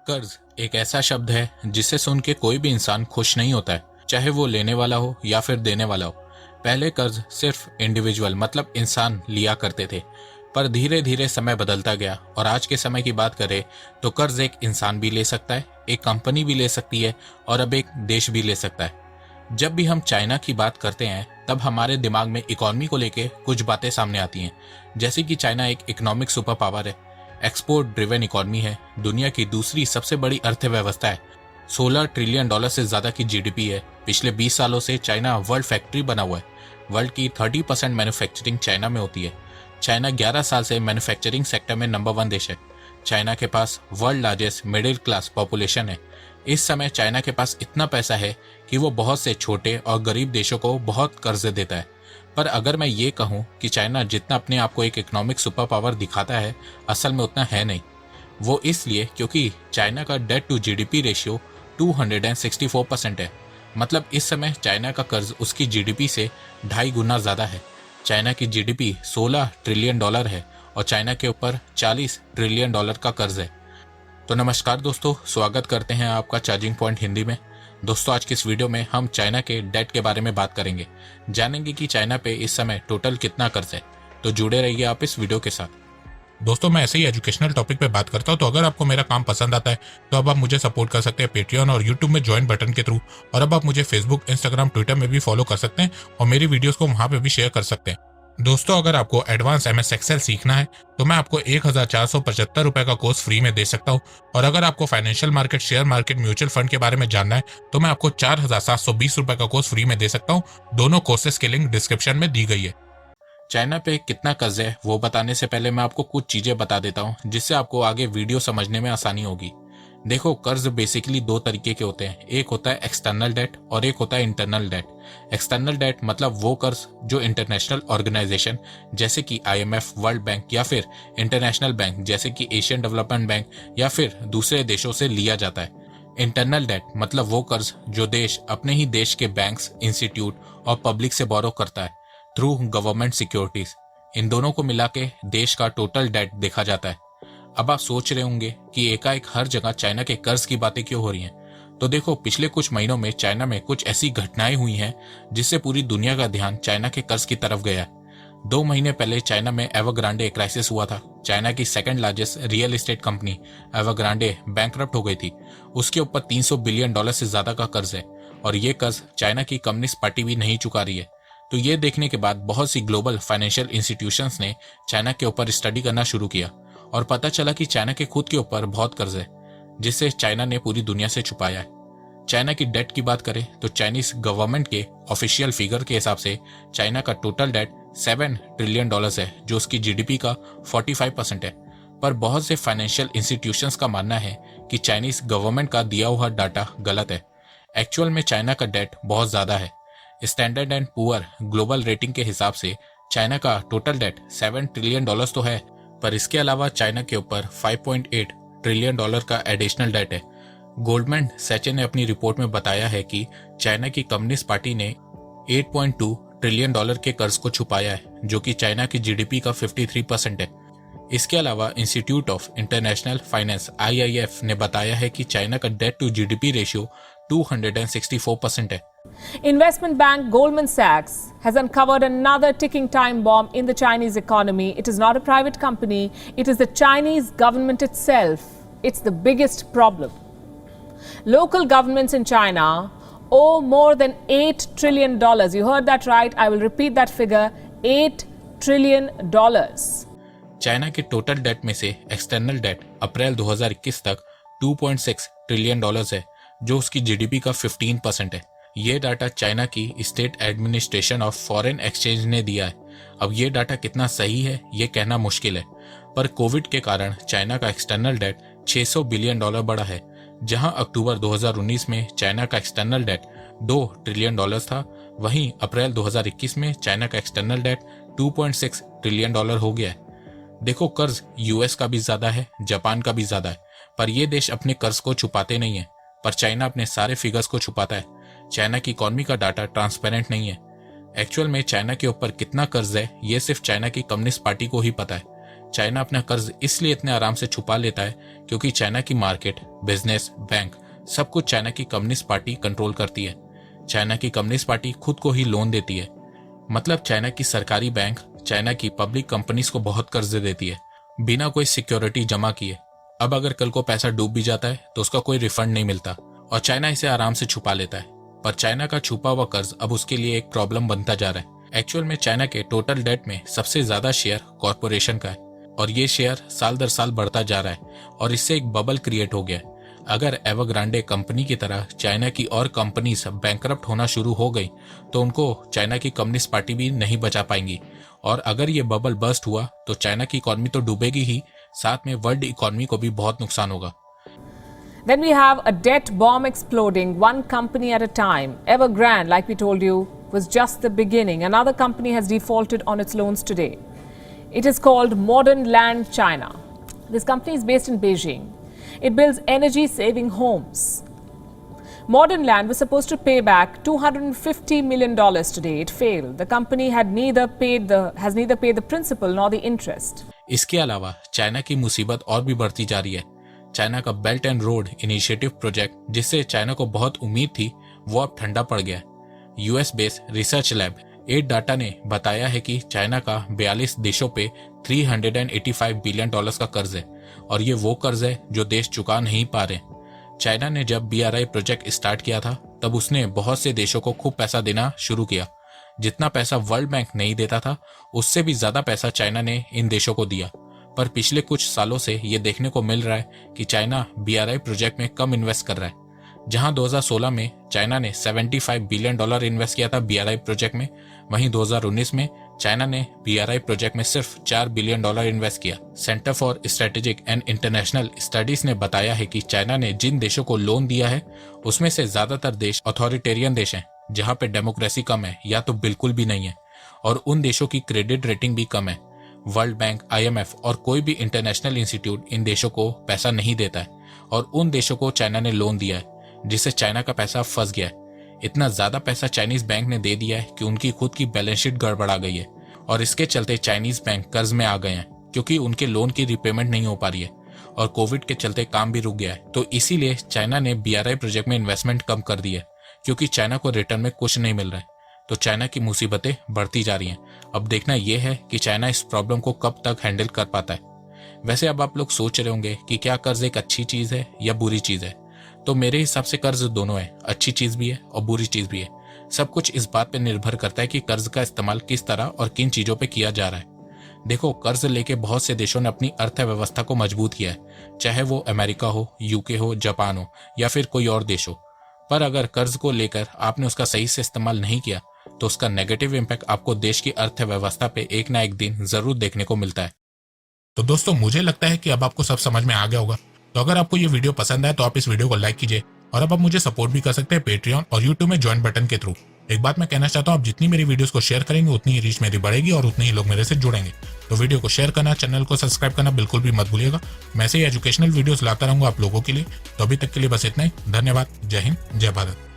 कर्ज एक ऐसा शब्द है जिसे सुन के कोई भी इंसान खुश नहीं होता है, चाहे वो लेने वाला हो या फिर देने वाला हो। पहले कर्ज सिर्फ इंडिविजुअल मतलब इंसान लिया करते थे, पर धीरे धीरे समय बदलता गया और आज के समय की बात करें तो कर्ज एक इंसान भी ले सकता है, एक कंपनी भी ले सकती है और अब एक देश भी ले सकता है। जब भी हम चाइना की बात करते हैं तब हमारे दिमाग में इकोनॉमी को लेके कुछ बातें सामने आती हैं, जैसे कि चाइना एक इकोनॉमिक सुपर पावर है, एक्सपोर्ट ड्रिवन इकोनॉमी है, दुनिया की दूसरी सबसे बड़ी अर्थव्यवस्था है, 16 ट्रिलियन डॉलर से ज्यादा की जीडीपी है। पिछले 20 सालों से चाइना वर्ल्ड फैक्ट्री बना हुआ है। वर्ल्ड की 30% मैन्युफैक्चरिंग चाइना में होती है। चाइना 11 साल से मैन्युफैक्चरिंग सेक्टर में नंबर 1 देश है। चाइना के पास world largest middle class population है। इस समय चाइना के पास इतना पैसा है कि वो बहुत से छोटे और गरीब देशों को बहुत कर्ज देता है। पर अगर मैं ये कहूँ कि चाइना जितना अपने आप को एक इकोनॉमिक सुपर पावर दिखाता है, असल में उतना है नहीं। वो इसलिए क्योंकि चाइना का डेट टू जीडीपी रेशियो 264% है। मतलब इस समय चाइना का कर्ज उसकी जीडीपी से 2.5 गुना ज्यादा है। चाइना की जीडीपी 16 ट्रिलियन डॉलर है और चाइना के ऊपर 40 ट्रिलियन डॉलर का कर्ज है। तो नमस्कार दोस्तों, स्वागत करते हैं आपका चार्जिंग पॉइंट हिंदी में। दोस्तों, आज की इस वीडियो में हम चाइना के डेट के बारे में बात करेंगे, जानेंगे कि चाइना पे इस समय टोटल कितना कर्ज है। तो जुड़े रहिए आप इस वीडियो के साथ। दोस्तों, मैं ऐसे ही एजुकेशनल टॉपिक पे बात करता हूँ, तो अगर आपको मेरा काम पसंद आता है तो अब आप मुझे सपोर्ट कर सकते हैं पेट्रियन और यूट्यूब में ज्वाइन बटन के थ्रू। और अब आप मुझे फेसबुक, इंस्टाग्राम, ट्विटर में भी फॉलो कर सकते हैं और मेरी वीडियोस को वहां पे भी शेयर कर सकते हैं। दोस्तों, अगर आपको एडवांस MS एक्सेल सीखना है तो मैं आपको 1475 रुपए का कोर्स फ्री में दे सकता हूँ। और अगर आपको financial market, share market, mutual fund के बारे में जानना है तो मैं आपको 4720 रुपए का कोर्स फ्री में दे सकता हूँ। दोनों कोर्सेज की लिंक डिस्क्रिप्शन में दी गई है। चाइना पे कितना कर्ज है वो बताने से पहले मैं आपको कुछ चीजें बता देता हूँ जिससे आपको आगे वीडियो समझने में आसानी होगी। देखो, कर्ज बेसिकली 2 तरीके के होते हैं। एक होता है एक्सटर्नल डेट और एक होता है इंटरनल डेट। एक्सटर्नल डेट मतलब वो कर्ज जो इंटरनेशनल ऑर्गेनाइजेशन जैसे कि IMF, वर्ल्ड बैंक या फिर इंटरनेशनल बैंक जैसे कि एशियन डेवलपमेंट बैंक या फिर दूसरे देशों से लिया जाता है। इंटरनल डेट मतलब वो कर्ज जो देश अपने ही देश के बैंक्स, इंस्टीट्यूट और पब्लिक से बोरो करता है थ्रू गवर्नमेंट सिक्योरिटीज। इन दोनों को मिला के देश का टोटल डेट देखा जाता है। अब आप सोच रहे होंगे कि एकाएक हर जगह चाइना के कर्ज की बातें क्यों हो रही हैं। तो देखो, पिछले कुछ महीनों में चाइना में कुछ ऐसी घटनाएं हुई हैं जिससे पूरी दुनिया का ध्यान चाइना के कर्ज की तरफ गया है। 2 महीने पहले चाइना में एवरग्रांडे क्राइसिस हुआ था। चाइना की second largest real estate company Evergrande bankrupt हो गई थी। उसके ऊपर 300 बिलियन डॉलर से ज्यादा का कर्ज है और ये कर्ज चाइना की कम्युनिस्ट पार्टी भी नहीं चुका रही है। तो ये देखने के बाद बहुत सी ग्लोबल फाइनेंशियल इंस्टीट्यूशंस ने चाइना के ऊपर स्टडी करना शुरू किया और पता चला कि चाइना के खुद के ऊपर बहुत कर्ज है जिसे चाइना ने पूरी दुनिया से छुपाया है। चाइना की डेट की बात करें तो चाइनीज गवर्नमेंट के ऑफिशियल फिगर के हिसाब से चाइना का टोटल डेट 7 ट्रिलियन डॉलर्स है, जो उसकी जीडीपी का 45% है। पर बहुत से फाइनेंशियल इंस्टीट्यूशंस का मानना है कि चाइनीज गवर्नमेंट का दिया हुआ डाटा गलत है। एक्चुअल में चाइना का डेट बहुत ज्यादा है। Standard and poor global rating के हिसाब से चाइना का टोटल डेट 7 ट्रिलियन डॉलर्स तो है, पर इसके अलावा चाइना के ऊपर 5.8 ट्रिलियन डॉलर का एडिशनल डेट है। गोल्डमैन सैचे ने अपनी रिपोर्ट में बताया है कि चाइना की कम्युनिस्ट पार्टी ने 8.2 ट्रिलियन डॉलर के कर्ज को छुपाया है, जो कि चाइना की जीडीपी का 53% है। इसके अलावा institute of international finance IIF ने बताया है कि चाइना का डेट टू जीडीपी रेशियो 264% है। Investment bank Goldman Sachs has uncovered another ticking time bomb in the Chinese economy. It is not a private company, it is the Chinese government itself. It's the biggest problem. Local governments in China owe more than $8 trillion. You heard that right. I will repeat that figure, $8 trillion. China के total date में से external debt अप्रैल 2021 तक 2.6 trillion dollars है, जो उसकी GDP का 15% है। ये डाटा चाइना की state administration of foreign exchange ने दिया है। अब ये डाटा कितना सही है ये कहना मुश्किल है, पर कोविड के कारण चाइना का एक्सटर्नल डेट 600 बिलियन डॉलर बढ़ा है। जहां अक्टूबर 2019 में चाइना का एक्सटर्नल डेट 2 ट्रिलियन डॉलर था, वहीं अप्रैल 2021 में चाइना का एक्सटर्नल डेट 2.6 ट्रिलियन डॉलर हो गया है। देखो, कर्ज US का भी ज्यादा है, जापान का भी ज्यादा है, पर ये देश अपने कर्ज को छुपाते नहीं है। पर चाइना अपने सारे फिगर्स को छुपाता है। चाइना की इकोनॉमी का डाटा ट्रांसपेरेंट नहीं है। एक्चुअल में चाइना के ऊपर कितना कर्ज है ये सिर्फ चाइना की कम्युनिस्ट पार्टी को ही पता है। चाइना अपना कर्ज इसलिए इतने आराम से छुपा लेता है क्योंकि चाइना की मार्केट, बिजनेस, बैंक सब कुछ चाइना की कम्युनिस्ट पार्टी कंट्रोल करती है। चाइना की कम्युनिस्ट पार्टी खुद को ही लोन देती है। मतलब चाइना की सरकारी बैंक चाइना की पब्लिक कंपनीज को बहुत कर्ज देती है बिना कोई सिक्योरिटी जमा किए। अब अगर कल को पैसा डूब भी जाता है तो उसका कोई रिफंड नहीं मिलता और चाइना इसे आराम से छुपा लेता है। पर चाइना का छुपा हुआ कर्ज अब उसके लिए एक प्रॉब्लम बनता जा रहा है। एक्चुअल में चाइना के टोटल डेट में सबसे ज्यादा शेयर कॉरपोरेशन का है और ये शेयर साल दर साल बढ़ता जा रहा है और इससे एक बबल क्रिएट हो गया है। अगर एवरग्रांडे कंपनी की तरह चाइना की और कंपनीज बैंकरप्ट होना शुरू हो गई तो उनको चाइना की कम्युनिस्ट पार्टी भी नहीं बचा पाएंगी और अगर ये बबल बर्स्ट हुआ तो चाइना की इकोनॉमी तो डूबेगी ही, साथ में वर्ल्ड इकोनॉमी को भी बहुत नुकसान होगा। Then we have a debt bomb exploding, one company at a time. Evergrande, like we told you, was just the beginning. Another company has defaulted on its loans today. It is called Modern Land China. This company is based in Beijing. It builds energy-saving homes. Modern Land was supposed to pay back $250 million today. It failed. The company has neither paid the principal nor the interest. इसके अलावा China की मुसीबत और भी बढ़ती जा रही है। चाइना का belt and road initiative project, जिससे चाइना को बहुत उम्मीद थी, वो अब ठंडा पड़ गया है। US based research lab AidData ने बताया है कि चाइना का 42 देशों पे $385 बिलियन का कर्ज है और ये वो कर्ज है जो देश चुका नहीं पा रहे। चाइना ने जब BRI प्रोजेक्ट स्टार्ट किया था तब उसने बहुत से देशों को खूब पैसा देना शुरू किया। जितना पैसा वर्ल्ड बैंक नहीं देता था उससे भी ज्यादा पैसा चाइना ने इन देशों को दिया। पर पिछले कुछ सालों से ये देखने को मिल रहा है कि चाइना BRI प्रोजेक्ट में कम इन्वेस्ट कर रहा है। जहां 2016 में चाइना ने $75 बिलियन इन्वेस्ट किया था BRI प्रोजेक्ट में, वहीं 2019 में चाइना ने BRI प्रोजेक्ट में सिर्फ $4 बिलियन इन्वेस्ट किया। Centre for strategic and international studies ने बताया है कि चाइना ने जिन देशों को लोन दिया है उसमें से ज्यादातर देश अथॉरिटेरियन देश हैं, जहां पे डेमोक्रेसी कम है या तो बिल्कुल भी नहीं है, और उन देशों की क्रेडिट रेटिंग भी कम है। वर्ल्ड बैंक, IMF और कोई भी इंटरनेशनल इंस्टीट्यूट इन देशों को पैसा नहीं देता है और उन देशों को चाइना ने लोन दिया है, जिससे चाइना का पैसा फंस गया है। इतना ज्यादा पैसा चाइनीज बैंक ने दे दिया है कि उनकी खुद की बैलेंस शीट गड़बड़ा गई है और इसके चलते चाइनीज बैंक कर्ज में आ गए हैं क्योंकि उनके लोन की रिपेमेंट नहीं हो पा रही है और कोविड के चलते काम भी रुक गया है। तो इसीलिए चाइना ने BRI प्रोजेक्ट में इन्वेस्टमेंट कम कर दी है क्योंकि चाइना को रिटर्न में कुछ नहीं मिल रहा है। तो चाइना की मुसीबतें बढ़ती जा रही हैं। अब देखना यह है कि चाइना इस प्रॉब्लम को कब तक हैंडल कर पाता है। वैसे अब आप लोग सोच रहे होंगे कि क्या कर्ज एक अच्छी चीज है या बुरी चीज है, तो मेरे हिसाब से कर्ज दोनों है, अच्छी चीज भी है और बुरी चीज भी है। सब कुछ इस बात पे निर्भर करता है कि कर्ज का इस्तेमाल किस तरह और किन चीजों पे किया जा रहा है। देखो, कर्ज लेके बहुत से देशों ने अपनी अर्थव्यवस्था को मजबूत किया है, चाहे वो अमेरिका हो, UK हो, जापान हो या फिर कोई और देश हो। पर अगर कर्ज को लेकर आपने उसका सही से इस्तेमाल नहीं किया तो उसका नेगेटिव इम्पैक्ट आपको देश की अर्थव्यवस्था पे एक ना एक दिन जरूर देखने को मिलता है। तो दोस्तों, मुझे लगता है कि अब आपको सब समझ में आ गया होगा। तो अगर आपको ये वीडियो पसंद आए तो आप इस वीडियो को लाइक कीजिए और अब आप मुझे सपोर्ट भी कर सकते हैं पेट्रियन और यूट्यूब में ज्वाइन बटन के थ्रू। एक बात मैं कहना चाहता हूँ, आप जितनी मेरी वीडियोस को शेयर करेंगे उतनी ही रीच मेरी बढ़ेगी और उतने ही लोग मेरे से जुड़ेंगे। तो वीडियो को शेयर करना, चैनल को सब्सक्राइब करना बिल्कुल भी मत भूलिएगा। मैं ऐसे ही एजुकेशनल वीडियोस लाता रहूंगा आप लोगों के लिए। तो अभी तक के लिए बस इतना ही। धन्यवाद। जय हिंद, जय भारत।